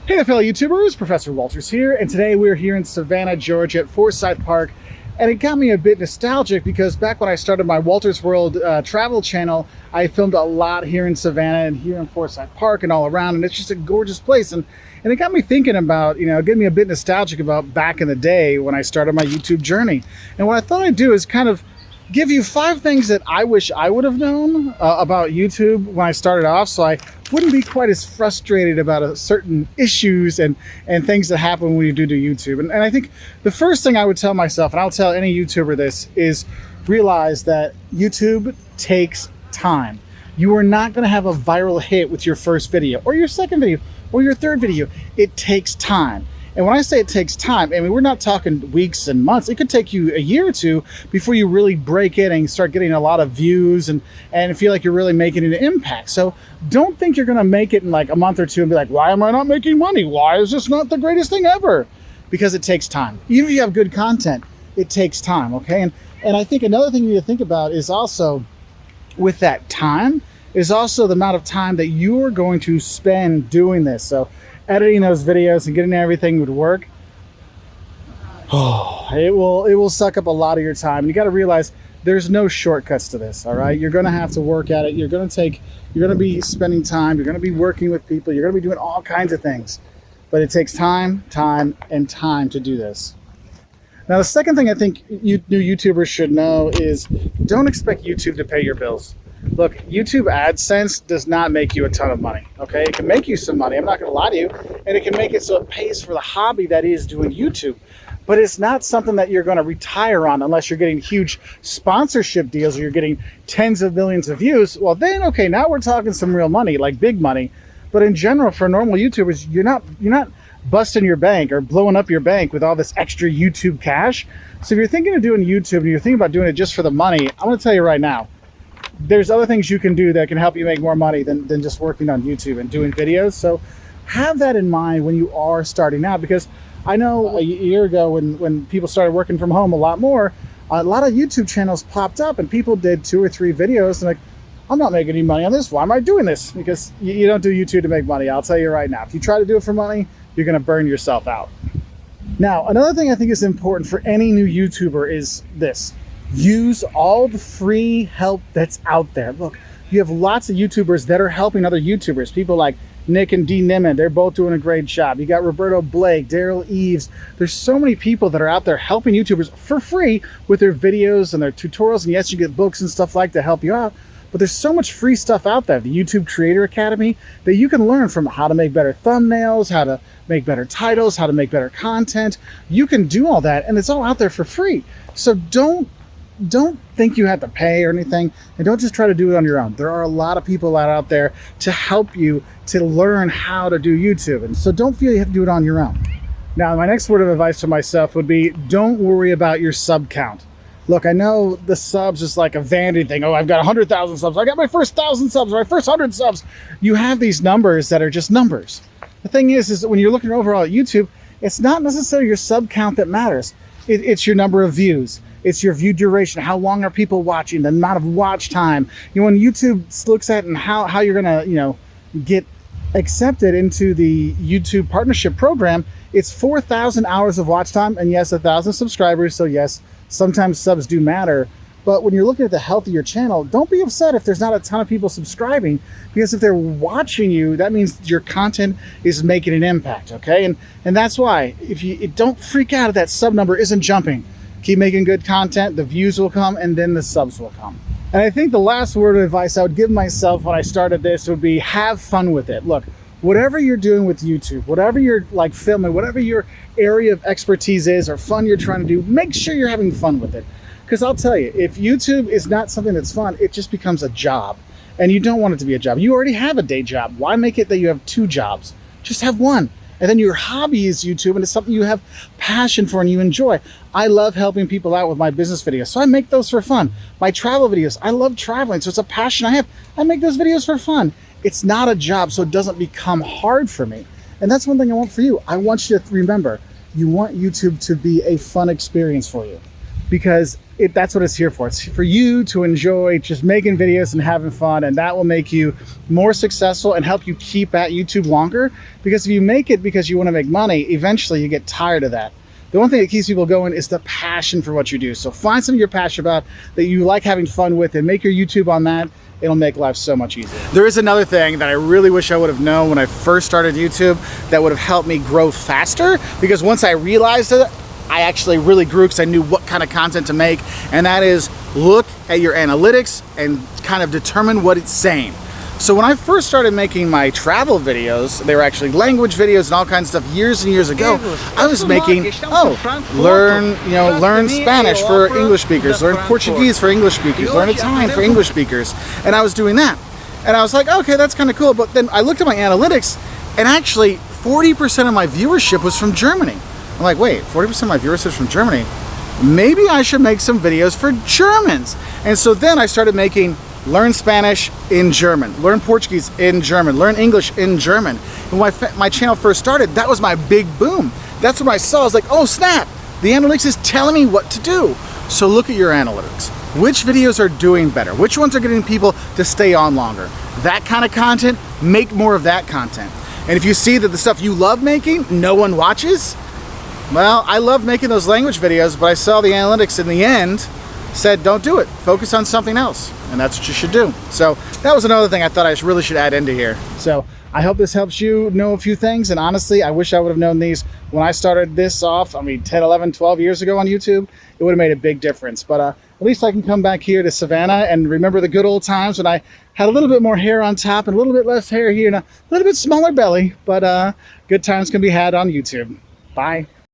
Hey there, fellow YouTubers, Professor Wolters here, and today we're here in Savannah, Georgia at Forsyth Park, and it got me a bit nostalgic because back when I started my Wolters World travel channel, I filmed a lot here in Savannah and here in Forsyth Park and all around, and it's just a gorgeous place, and it got me thinking about, getting me a bit nostalgic about back in the day when I started my YouTube journey. And what I thought I'd do is kind of give you 5 things that I wish I would have known about YouTube when I started off, so I wouldn't be quite as frustrated about certain issues and things that happen when you do YouTube. And I think the first thing I would tell myself, and I'll tell any YouTuber this, is realize that YouTube takes time. You are not going to have a viral hit with your first video or your second video or your third video. It takes time. And when I say it takes time, I mean, we're not talking weeks and months. It could take you a year or two before you really break in and start getting a lot of views and feel like you're really making an impact. So don't think you're going to make it in like a month or two and be like, why am I not making money? Why is this not the greatest thing ever? Because it takes time. Even if you have good content, it takes time, okay? And I think another thing you need to think about is also with that time is also the amount of time that you're going to spend doing this. So editing those videos and getting everything would work, it will suck up a lot of your time. And you got to realize there's no shortcuts to this, all right? You're going to have to work at it. You're going to be spending time. You're going to be working with people. You're going to be doing all kinds of things. But it takes time, and time to do this. Now, the second thing I think new YouTubers should know is don't expect YouTube to pay your bills. Look, YouTube AdSense does not make you a ton of money, okay? It can make you some money, I'm not gonna lie to you, and it can make it so it pays for the hobby that is doing YouTube. But it's not something that you're gonna retire on unless you're getting huge sponsorship deals or you're getting tens of millions of views. Well then, okay, now we're talking some real money, like big money. But in general, for normal YouTubers, you're not busting your bank or blowing up your bank with all this extra YouTube cash. So if you're thinking of doing YouTube and you're thinking about doing it just for the money, I'm gonna tell you right now, there's other things you can do that can help you make more money than just working on YouTube and doing videos. So have that in mind when you are starting out, because I know a year ago when people started working from home a lot more, a lot of YouTube channels popped up and people did 2 or 3 videos and like, I'm not making any money on this. Why am I doing this? Because you don't do YouTube to make money. I'll tell you right now, if you try to do it for money, you're going to burn yourself out. Now, another thing I think is important for any new YouTuber is this. Use all the free help that's out there. Look, you have lots of YouTubers that are helping other YouTubers. People like Nick and Dee Nimmin, they're both doing a great job. You got Roberto Blake, Daryl Eves. There's so many people that are out there helping YouTubers for free with their videos and their tutorials. And yes, you get books and stuff like to help you out. But there's so much free stuff out there. The YouTube Creator Academy that you can learn from how to make better thumbnails, how to make better titles, how to make better content. You can do all that and it's all out there for free. So don't think you have to pay or anything, and don't just try to do it on your own. There are a lot of people out there to help you to learn how to do YouTube, and so don't feel you have to do it on your own. Now, my next word of advice to myself would be don't worry about your sub count. Look, I know the subs is like a vanity thing. Oh, I've got 100,000 subs. I got my first 1,000 subs, or my first 100 subs. You have these numbers that are just numbers. The thing is that when you're looking overall at YouTube, it's not necessarily your sub count that matters. It's your number of views. It's your view duration. How long are people watching? The amount of watch time. When YouTube looks at and how you're gonna, get accepted into the YouTube partnership program, it's 4,000 hours of watch time and yes, 1,000 subscribers. So yes, sometimes subs do matter. But when you're looking at the health of your channel, don't be upset if there's not a ton of people subscribing, because if they're watching you, that means your content is making an impact, okay? And that's why don't freak out if that sub number isn't jumping. Keep making good content, the views will come, and then the subs will come. And I think the last word of advice I would give myself when I started this would be have fun with it. Look, whatever you're doing with YouTube, whatever you're like filming, whatever your area of expertise is or fun you're trying to do, make sure you're having fun with it. Because I'll tell you, if YouTube is not something that's fun, it just becomes a job. And you don't want it to be a job. You already have a day job. Why make it that you have 2 jobs? Just have one. And then your hobby is YouTube, and it's something you have passion for and you enjoy. I love helping people out with my business videos, so I make those for fun. My travel videos, I love traveling, so it's a passion I have. I make those videos for fun. It's not a job, so it doesn't become hard for me. And that's one thing I want for you. I want you to remember, you want YouTube to be a fun experience for you. because that's what it's here for. It's for you to enjoy just making videos and having fun, and that will make you more successful and help you keep at YouTube longer. Because if you make it because you want to make money, eventually you get tired of that. The one thing that keeps people going is the passion for what you do. So find something you're passionate about, that you like having fun with, and make your YouTube on that. It'll make life so much easier. There is another thing that I really wish I would have known when I first started YouTube that would have helped me grow faster, because once I realized it, I actually really grew because I knew what kind of content to make, and that is look at your analytics and kind of determine what it's saying. So when I first started making my travel videos, they were actually language videos and all kinds of stuff years and years ago. I was making, learn Spanish for English speakers, learn Portuguese for English speakers, learn Italian for English speakers. And I was doing that. And I was like, okay, that's kind of cool. But then I looked at my analytics, and actually 40% of my viewership was from Germany. I'm like, wait, 40% of my viewership is from Germany? Maybe I should make some videos for Germans. And so then I started making learn Spanish in German, learn Portuguese in German, learn English in German. And when my channel first started, that was my big boom. That's when I saw, I was like, oh snap, the analytics is telling me what to do. So look at your analytics. Which videos are doing better? Which ones are getting people to stay on longer? That kind of content, make more of that content. And if you see that the stuff you love making, no one watches, well, I love making those language videos, but I saw the analytics in the end said, don't do it. Focus on something else. And that's what you should do. So that was another thing I thought I really should add into here. So I hope this helps you know a few things. And honestly, I wish I would have known these when I started this off. I mean, 10, 11, 12 years ago on YouTube, it would have made a big difference. But at least I can come back here to Savannah and remember the good old times when I had a little bit more hair on top and a little bit less hair here and a little bit smaller belly. But good times can be had on YouTube. Bye.